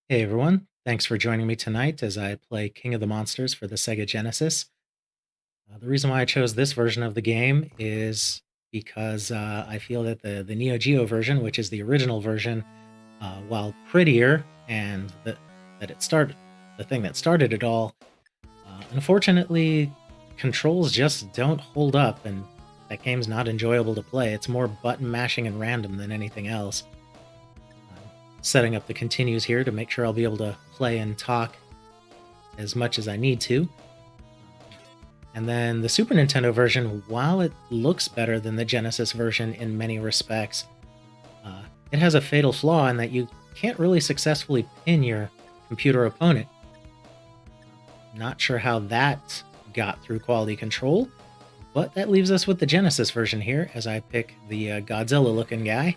Hey everyone, thanks for joining me tonight as I play King of the Monsters for the Sega Genesis. The reason why I chose this version of the game is because I feel that the NeoGeo version, which is the original version, while prettier and that it started the thing that started it all, unfortunately, controls just don't hold up, and that game's not enjoyable to play. It's more button mashing and random than anything else. I'm setting up the continues here to make sure I'll be able to play and talk as much as I need to. And then the Super Nintendo version, while it looks better than the Genesis version in many respects, it has a fatal flaw in that you can't really successfully pin your computer opponent. Not sure how that got through quality control, but that leaves us with the Genesis version here as I pick the Godzilla looking guy.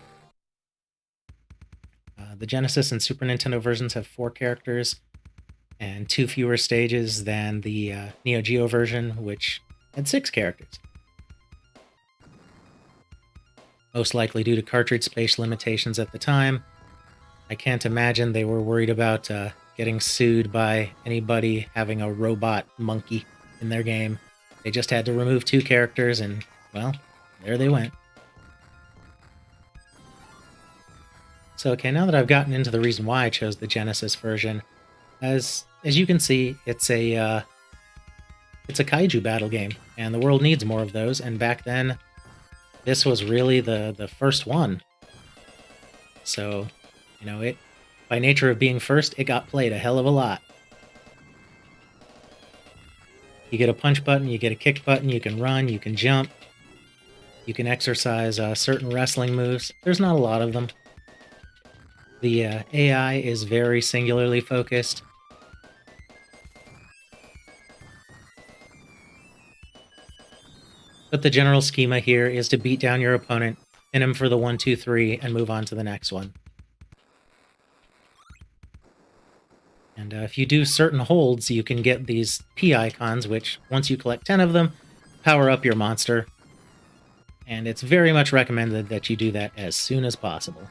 The Genesis and Super Nintendo versions have 4 characters and 2 fewer stages than the Neo Geo version, which had 6 characters. Most likely due to cartridge space limitations at the time. I can't imagine they were worried about getting sued by anybody having a robot monkey in their game. They just had to remove 2 characters, and, well, there they went. So, okay, now that I've gotten into the reason why I chose the Genesis version, as you can see, it's a kaiju battle game, and the world needs more of those. And back then, this was really the first one. So, it by nature of being first, it got played a hell of a lot. You get a punch button, you get a kick button, you can run, you can jump, you can exercise certain wrestling moves. There's not a lot of them. The AI is very singularly focused. But the general schema here is to beat down your opponent, pin him for the 1, 2, 3, and move on to the next one. And if you do certain holds, you can get these P icons, which, once you collect 10 of them, power up your monster. And it's very much recommended that you do that as soon as possible.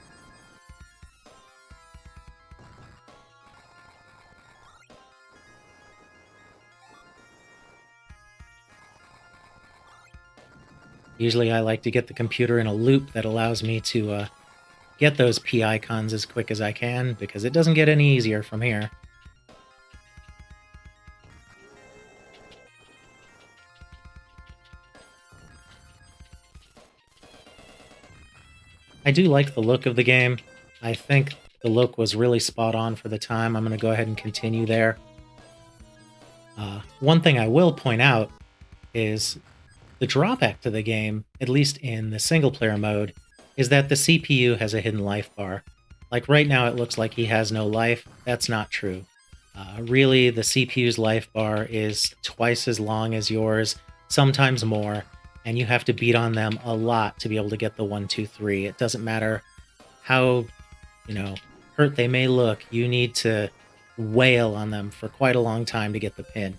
Usually I like to get the computer in a loop that allows me to get those P icons as quick as I can, because it doesn't get any easier from here. I do like the look of the game. I think the look was really spot on for the time. I'm going to go ahead and continue there. One thing I will point out is the drawback to the game, at least in the single player mode, is that the CPU has a hidden life bar. Like right now, it looks like he has no life. That's not true. Really, the CPU's life bar is twice as long as yours, sometimes more, and you have to beat on them a lot to be able to get the 1, 2, 3. It doesn't matter how, you know, hurt they may look, you need to wail on them for quite a long time to get the pin.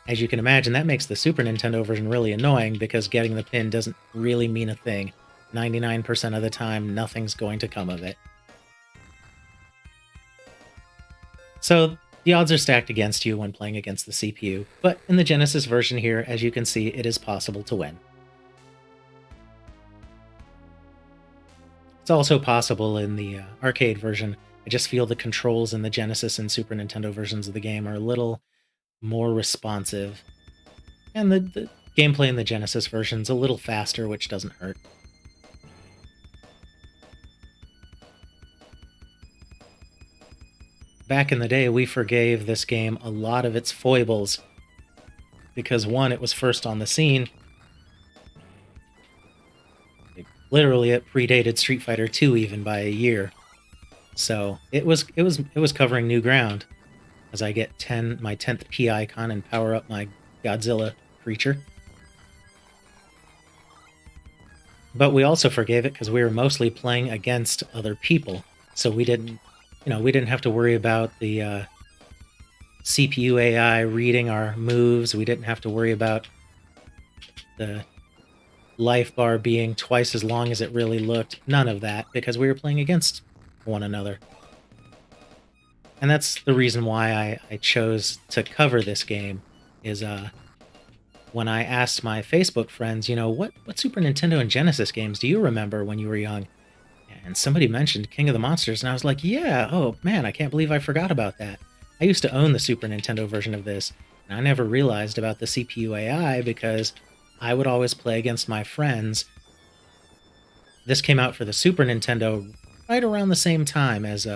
As you can imagine, that makes the Super Nintendo version really annoying because getting the pin doesn't really mean a thing. 99% of the time, nothing's going to come of it. So the odds are stacked against you when playing against the CPU, but in the Genesis version here, as you can see, it is possible to win. It's also possible in the arcade version. I just feel the controls in the Genesis and Super Nintendo versions of the game are a little more responsive, and the gameplay in the Genesis version is a little faster, which doesn't hurt. Back in the day, we forgave this game a lot of its foibles because, one, it was first on the scene. Literally, it predated Street Fighter 2 even by a year. So it was covering new ground as I get my 10th P icon and power up my Godzilla creature. But we also forgave it because we were mostly playing against other people, so we didn't have to worry about the CPU AI reading our moves. We didn't have to worry about the life bar being twice as long as it really looked. None of that, because we were playing against one another. And that's the reason why I chose to cover this game is when I asked my Facebook friends, what Super Nintendo and Genesis games do you remember when you were young? And somebody mentioned King of the Monsters, and I was like, yeah, oh man, I can't believe I forgot about that. I used to own the Super Nintendo version of this, and I never realized about the CPU AI because I would always play against my friends. This came out for the Super Nintendo right around the same time as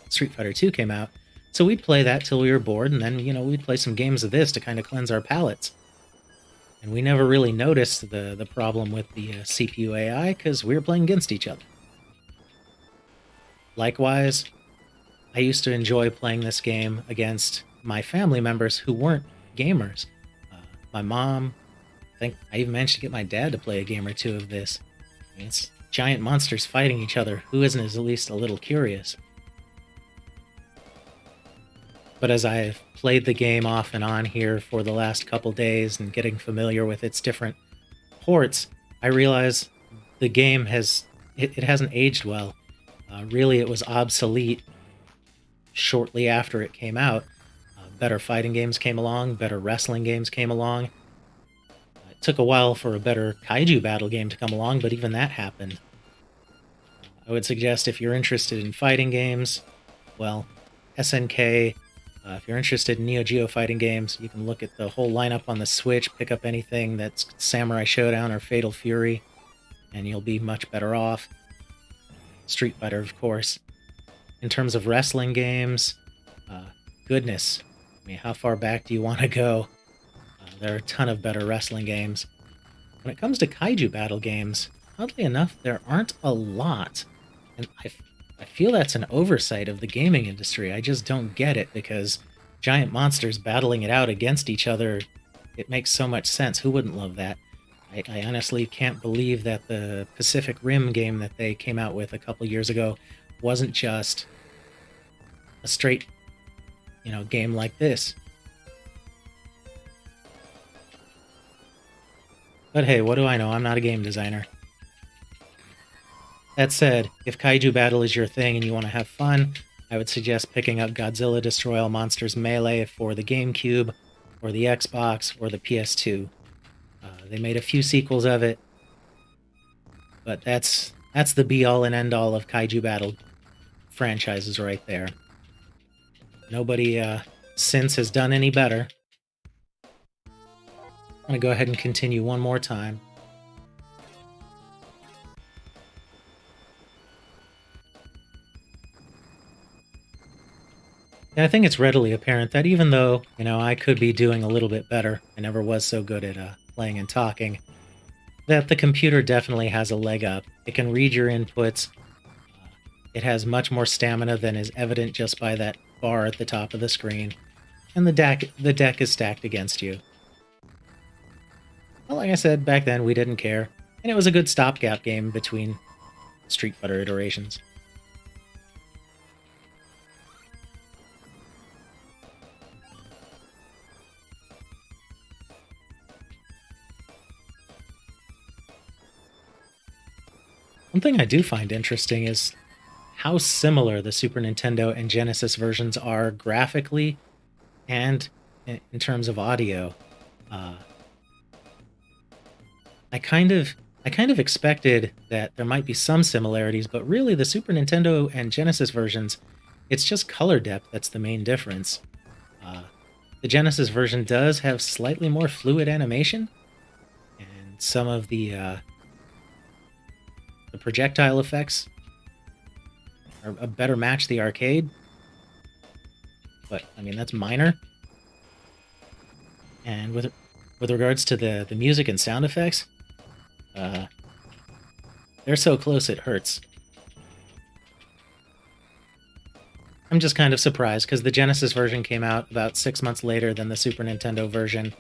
Street Fighter 2 came out. So we'd play that till we were bored, and then, we'd play some games of this to kind of cleanse our palates. And we never really noticed the problem with the CPU AI because we were playing against each other. Likewise, I used to enjoy playing this game against my family members who weren't gamers. Uh, my mom, I think I even managed to get my dad to play a game or two of this. I mean, it's giant monsters fighting each other. Who isn't at least a little curious? But as I've played the game off and on here for the last couple days and getting familiar with its different ports, I realize the game it hasn't aged well. Really, it was obsolete shortly after it came out. Better fighting games came along, better wrestling games came along. It took a while for a better kaiju battle game to come along, but even that happened. I would suggest if you're interested in fighting games, well, SNK. If you're interested in NeoGeo fighting games, you can look at the whole lineup on the Switch, pick up anything that's Samurai Showdown or Fatal Fury, and you'll be much better off. Street Fighter, of course. In terms of wrestling games, goodness, I mean, how far back do you want to go? There are a ton of better wrestling games. When it comes to kaiju battle games, oddly enough, there aren't a lot. And I feel that's an oversight of the gaming industry. I just don't get it because giant monsters battling it out against each other, it makes so much sense. Who wouldn't love that? I honestly can't believe that the Pacific Rim game that they came out with a couple years ago wasn't just a straight, game like this. But hey, what do I know? I'm not a game designer. That said, if kaiju battle is your thing and you want to have fun, I would suggest picking up Godzilla Destroy All Monsters Melee for the GameCube, or the Xbox, or the PS2. They made a few sequels of it, but that's the be-all and end-all of kaiju battle franchises right there. Nobody since has done any better. I'm going to go ahead and continue one more time. And I think it's readily apparent that even though, I could be doing a little bit better, I never was so good at playing and talking, that the computer definitely has a leg up. It can read your inputs. It has much more stamina than is evident just by that bar at the top of the screen. And the deck is stacked against you. Well, like I said, back then we didn't care, and it was a good stopgap game between Street Fighter iterations. One thing I do find interesting is how similar the Super Nintendo and Genesis versions are graphically and in terms of audio. Uh, I kind of I kind of expected that there might be some similarities, but really the Super Nintendo and Genesis versions, it's just color depth that's the main difference. Uh, the Genesis version does have slightly more fluid animation, and some of the projectile effects are a better match the arcade. But I mean that's minor. And with regards to the music and sound effects, uh, they're so close it hurts. I'm just kind of surprised because the Genesis version came out about 6 months later than the Super Nintendo version,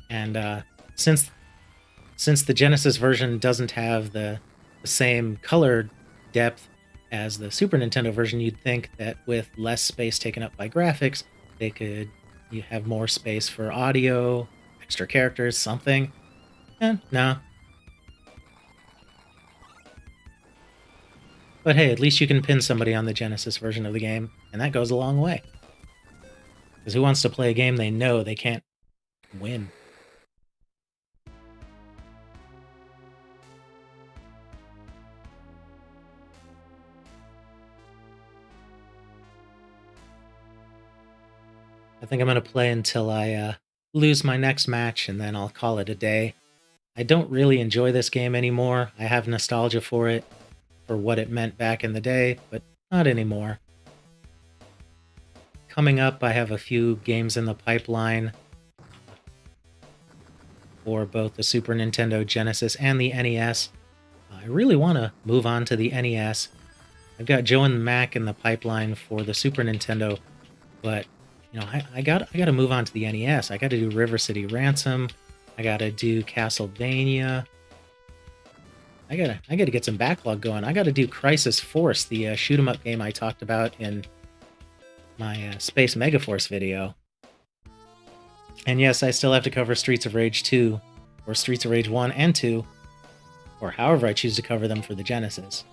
and since the Genesis version doesn't have the same color depth as the Super Nintendo version, you'd think that with less space taken up by graphics, you have more space for audio, extra characters, something. No. But hey, at least you can pin somebody on the Genesis version of the game, and that goes a long way. Because who wants to play a game they know they can't win? I think I'm going to play until I lose my next match, and then I'll call it a day. I don't really enjoy this game anymore. I have nostalgia for it, for what it meant back in the day, but not anymore. Coming up, I have a few games in the pipeline for both the Super Nintendo Genesis and the NES. I really want to move on to the NES. I've got Joe and Mac in the pipeline for the Super Nintendo, but I got to move on to the NES. I got to do River City Ransom. I got to do Castlevania. I gotta get some backlog going. I gotta do Crisis Force, the shoot 'em up game I talked about in my Space Megaforce video. And yes, I still have to cover Streets of Rage 2, or Streets of Rage 1 and 2, or however I choose to cover them for the Genesis.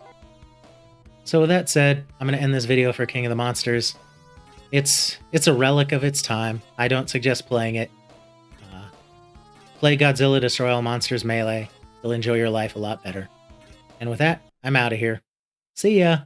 So with that said, I'm gonna end this video for King of the Monsters. It's a relic of its time. I don't suggest playing it. Uh, Play Godzilla Destroy All Monsters Melee. You'll enjoy your life a lot better. And with that, I'm out of here. See ya!